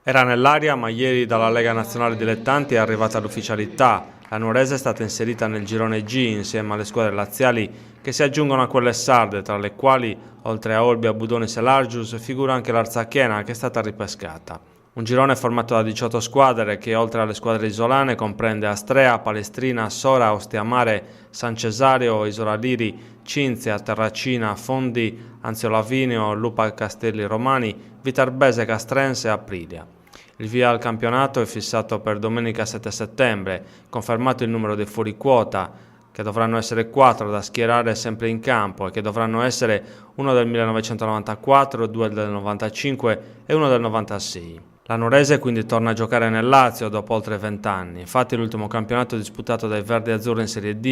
Era nell'aria, ma ieri dalla Lega Nazionale Dilettanti è arrivata l'ufficialità. La Nuorese è stata inserita nel girone G insieme alle squadre laziali che si aggiungono a quelle sarde, tra le quali, oltre a Olbia, Budonis e Largius, figura anche l'Arzachena che è stata ripescata. Un girone formato da 18 squadre che, oltre alle squadre isolane, comprende Astrea, Palestrina, Sora, Ostiamare, San Cesario, Isola Liri, Cinzia, Terracina, Fondi, Anzio Lavinio, Lupa Castelli Romani, Viterbese, Castrense e Aprilia. Il via al campionato è fissato per domenica 7 settembre, confermato il numero dei fuoriquota, che dovranno essere 4 da schierare sempre in campo e che dovranno essere uno del 1994, 2 del 95 e uno del 96. La Nuorese quindi torna a giocare nel Lazio dopo oltre 20 anni, infatti l'ultimo campionato disputato dai Verdi Azzurri in Serie D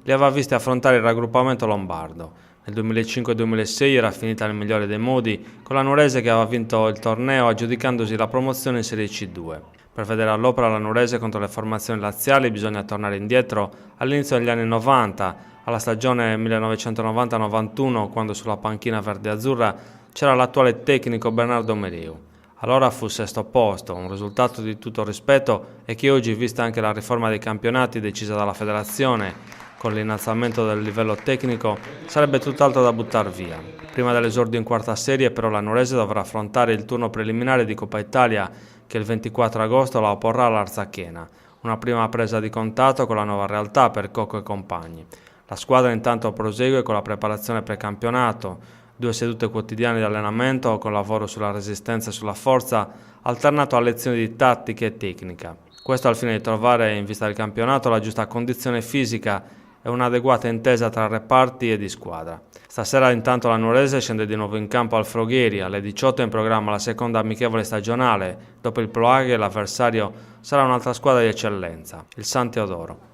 li aveva visti affrontare il raggruppamento lombardo. Nel 2005-2006 era finita nel migliore dei modi, con la Nuorese che aveva vinto il torneo aggiudicandosi la promozione in Serie C2. Per vedere all'opera la Nuorese contro le formazioni laziali bisogna tornare indietro all'inizio degli anni 90, alla stagione 1990-91, quando sulla panchina verde-azzurra c'era l'attuale tecnico Bernardo Mereu. Allora fu sesto posto, un risultato di tutto rispetto e che oggi, vista anche la riforma dei campionati decisa dalla federazione, con l'innalzamento del livello tecnico, sarebbe tutt'altro da buttar via. Prima dell'esordio in quarta serie però la Nuorese dovrà affrontare il turno preliminare di Coppa Italia che il 24 agosto la opporrà all'Arzachena, una prima presa di contatto con la nuova realtà per Cocco e compagni. La squadra intanto prosegue con la preparazione precampionato, 2 sedute quotidiane di allenamento con lavoro sulla resistenza e sulla forza, alternato a lezioni di tattica e tecnica. Questo al fine di trovare, in vista del campionato, la giusta condizione fisica e un'adeguata intesa tra reparti e di squadra. Stasera intanto la Nuorese scende di nuovo in campo al Frogheri, alle 18 è in programma la seconda amichevole stagionale, dopo il Ploaghe l'avversario sarà un'altra squadra di eccellenza, il San Teodoro.